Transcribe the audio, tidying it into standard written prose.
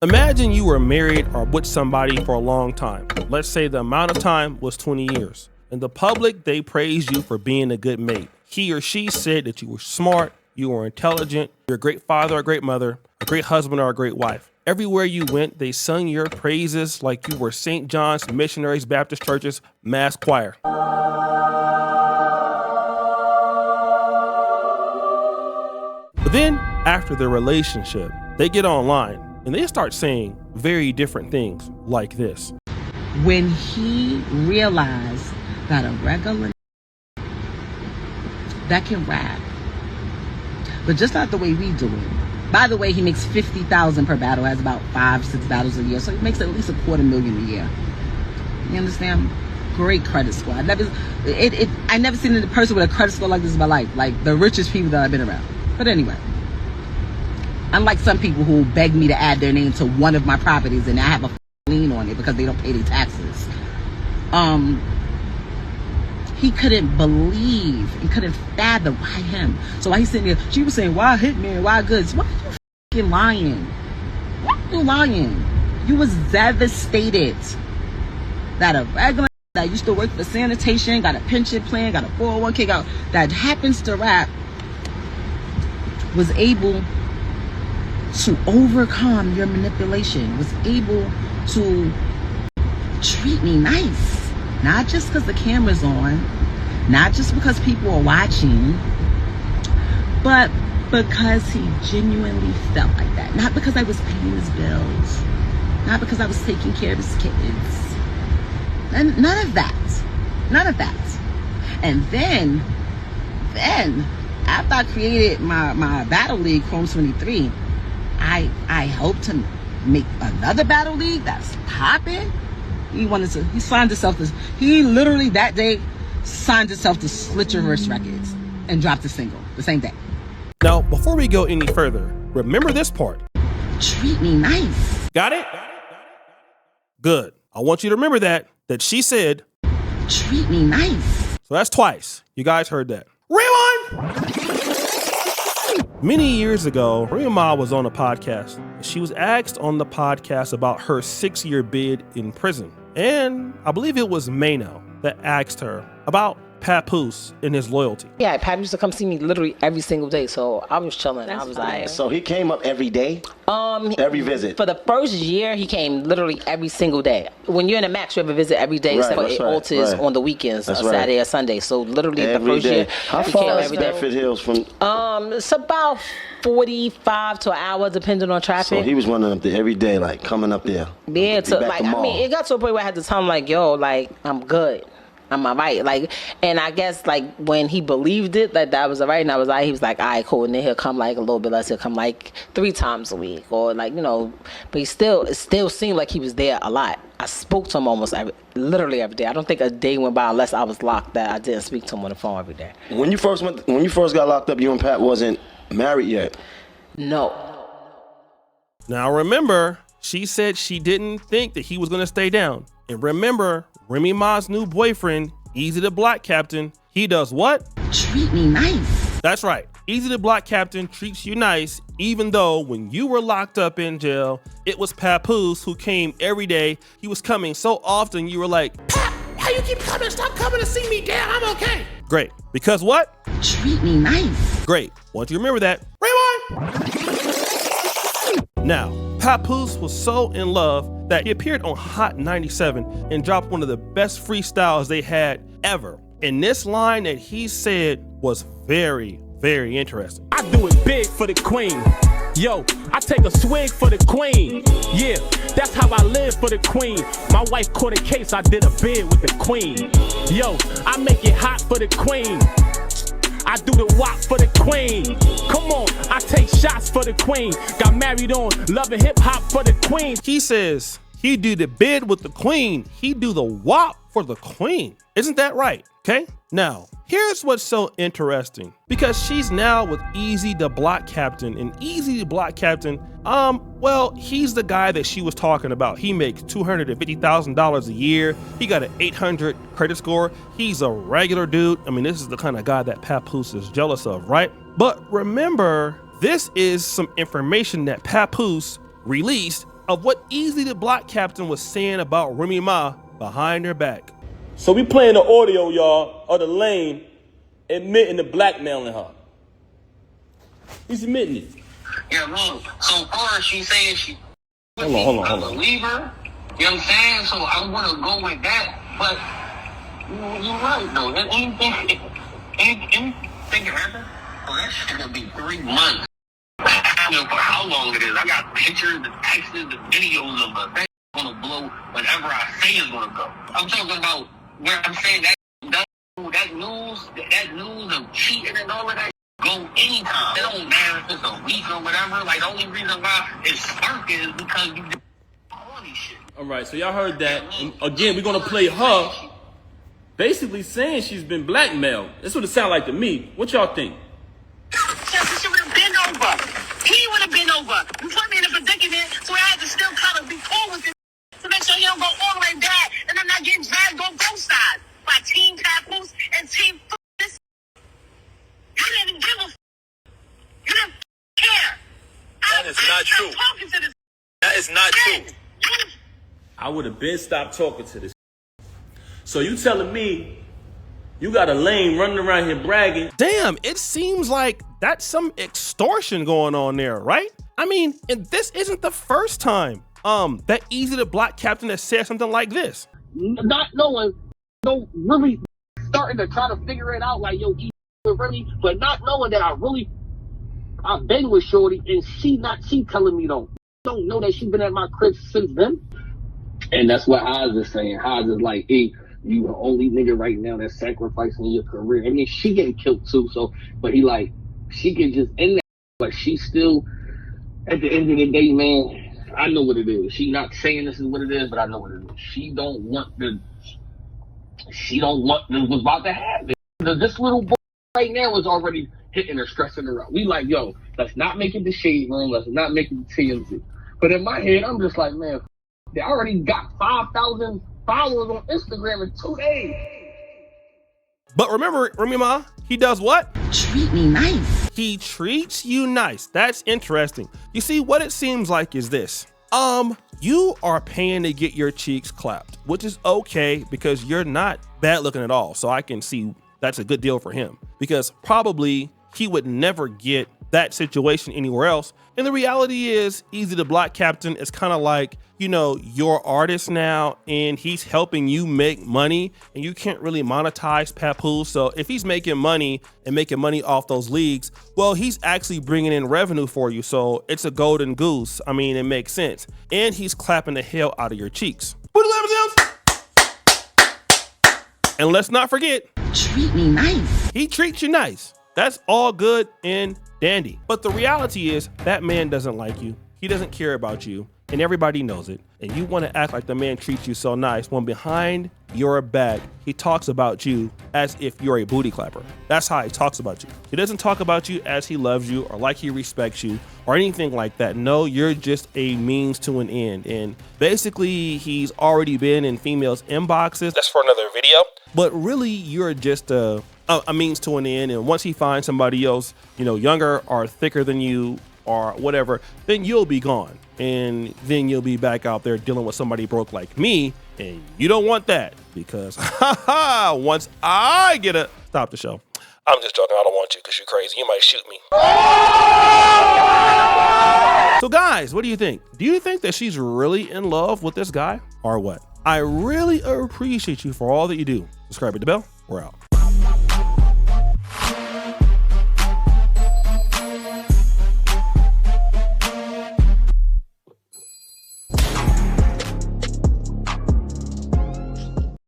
Imagine you were married or with somebody for a long time. Let's say the amount of time was 20 years. In the public, they praised you for being a good mate. He or she said that you were smart, you were intelligent, you're a great father or a great mother, a great husband or a great wife. Everywhere you went, they sung your praises like you were St. John's Missionaries Baptist Church's mass choir. But then, after their relationship, they get online and they start saying very different things like this. When he realized that a regular that can rap, but just not the way we do it. By the way, he makes $50,000 per battle, has about 5-6 battles a year, so he makes at least $250,000 a year. You understand? Great credit score. I never seen a person with a credit score like this in my life, like the richest people that I've been around. But anyway, unlike some people who beg me to add their name to one of my properties and I have a lien on it because they don't pay their taxes. He couldn't believe, he couldn't fathom why him. So while he's sitting there, she was saying, why Hitman, why Goods? Why are you fucking lying? Why are you lying? You was devastated that a regular that used to work for sanitation, got a pension plan, got a 401k, that happens to rap, was able to overcome your manipulation, was able to treat me nice. Not just because the camera's on, not just because people are watching, but because he genuinely felt like that. Not because I was paying his bills, not because I was taking care of his kids. And none of that. None of that. And then after I created my Battle League, Chrome 23, I hope to make another Battle League that's popping. He signed himself to, he literally that day signed himself to Slitcherverse Records and dropped a single the same day. Now, before we go any further, remember this part. Treat me nice. Got it? Good. I want you to remember that she said, treat me nice. So that's twice. You guys heard that. Rewind! Many years ago, Remy Ma was on a podcast. She was asked on the podcast about her 6-year bid in prison. And I believe it was Mano that asked her about Papoose and his loyalty. Yeah, Papoose used to come see me literally every single day. So I was chilling. That's I was fine. like, So he came up every day? Every visit? For the first year, he came literally every single day. When you're in a max, you have a visit every day, except for it alters on the weekends, Saturday or Sunday. So literally the first year, how far is Bedford Hills from? It's about 45 to an hour, depending on traffic. So he was running up there every day, like coming up there. Yeah, it got to a point where I had to tell him, like, yo, like, I'm good. I'm all right. Like, and I guess, like, when he believed it, that was all right, and I was like, he was like, all right, cool. And then he'll come, like, a little bit less. He'll come, like, 3 times a week, or, like, you know, but it still seemed like he was there a lot. I spoke to him literally every day. I don't think a day went by unless I was locked that I didn't speak to him on the phone every day. When you first got locked up, you and Pat wasn't married yet? No. Now remember, she said she didn't think that he was going to stay down. And remember, Remy Ma's new boyfriend, Easy the Black Captain, he does what? Treat me nice. That's right. Easy the Black Captain treats you nice, even though when you were locked up in jail, it was Papoose who came every day. He was coming so often, you were like, Pap, why you keep coming? Stop coming to see me, Dad. I'm okay. Great. Because what? Treat me nice. Great. Want you to remember that. Rewind! Now, Papoose was so in love that he appeared on Hot 97 and dropped one of the best freestyles they had ever. And this line that he said was very, very interesting. I do it big for the queen. Yo, I take a swig for the queen. Yeah, that's how I live for the queen. My wife caught a case, I did a bid with the queen. Yo, I make it hot for the queen. I do the wop for the queen. Come on, I take shots for the queen. Got married on Love and Hip Hop for the queen. He says he do the bid with the queen. He do the wop for the queen. Isn't that right? Okay. Now, here's what's so interesting. Because she's now with Easy the Black Captain. And Easy the Black Captain, well, he's the guy that she was talking about. He makes $250,000 a year. He got an 800 credit score. He's a regular dude. I mean, this is the kind of guy that Papoose is jealous of, right? But remember, this is some information that Papoose released of what Easy the Block Captain was saying about Remy Ma behind her back. So we playing the audio, y'all, of the lame admitting to blackmailing her. He's admitting it. Yeah, look, so far she's saying she Hold on. I believe her. You know what I'm saying? So I'm gonna go with that. But you're right though. Anything can happen. So that shit gonna be 3 months. I don't know for how long it is. I got pictures, the texts, the videos of us. That's gonna blow whenever I say it's gonna go. I'm talking about where I'm saying that news of cheating and all of that. Go anytime. It don't matter if it's a week or whatever. Like, the only reason why it's sparking is because you did all these shit. All right, so y'all heard that. And again, we're gonna play her basically saying she's been blackmailed. That's what it sounds like to me. What y'all think? She would have been over. He would have been over. You put me in a predicament, so I had to still kind of be cool with it to make sure you don't go all the way back and I'm not getting dragged on both sides by Team Papoose and Team this. You didn't give a You didn't care. That is not true. Talking to this. That is not true. I would have been stopped talking to this. So you telling me you got a lame running around here bragging? Damn, it seems like that's some extortion going on there, right? I mean, and this isn't the first time that Easy the Block Captain has said something like this. Not knowing, don't really starting to try to figure it out, like, yo, really, but not knowing that I've been with Shorty and she telling me don't know that she been at my crib since then. And that's what Oz is saying. Oz is like, hey, you the only nigga right now that's sacrificing your career. I mean, she getting killed too, so, but he like, she can just end that, but she still, at the end of the day, man, I know what it is. She not saying this is what it is, but I know what it is. She don't want what's about to happen. This little boy right now is already hitting her, stressing her out. We like, yo, let's not make it the shade room. Let's not make it the TMZ. But in my head, I'm just like, man, they already got 5,000 followers on Instagram in 2 days. But remember, Remy Ma, he does what? Treat me nice. He treats you nice. That's interesting. You see, what it seems like is this. You are paying to get your cheeks clapped, which is okay because you're not bad looking at all. So I can see that's a good deal for him because probably he would never get that situation anywhere else. And the reality is, Easy the Block Captain is kind of like, you know, your artist now, and he's helping you make money, and you can't really monetize Papoose. So if he's making money and making money off those leagues, well, he's actually bringing in revenue for you. So it's a golden goose. I mean, it makes sense. And he's clapping the hell out of your cheeks. And let's not forget, Treat me nice. he treats you nice. That's all good and dandy. But the reality is that man doesn't like you. He doesn't care about you, and everybody knows it. And you want to act like the man treats you so nice when behind your back, he talks about you as if you're a booty clapper. That's how he talks about you. He doesn't talk about you as he loves you or like he respects you or anything like that. No, you're just a means to an end. And basically, he's already been in females' inboxes. That's for another video. But really, you're just a means to an end. And once he finds somebody else, you know, younger or thicker than you or whatever, then you'll be gone. And then you'll be back out there dealing with somebody broke like me. And you don't want that because once I get a stop the show. I'm just joking. I don't want you because you're crazy. You might shoot me. So guys, what do you think? Do you think that she's really in love with this guy or what? I really appreciate you for all that you do. Subscribe, hit the bell. We're out.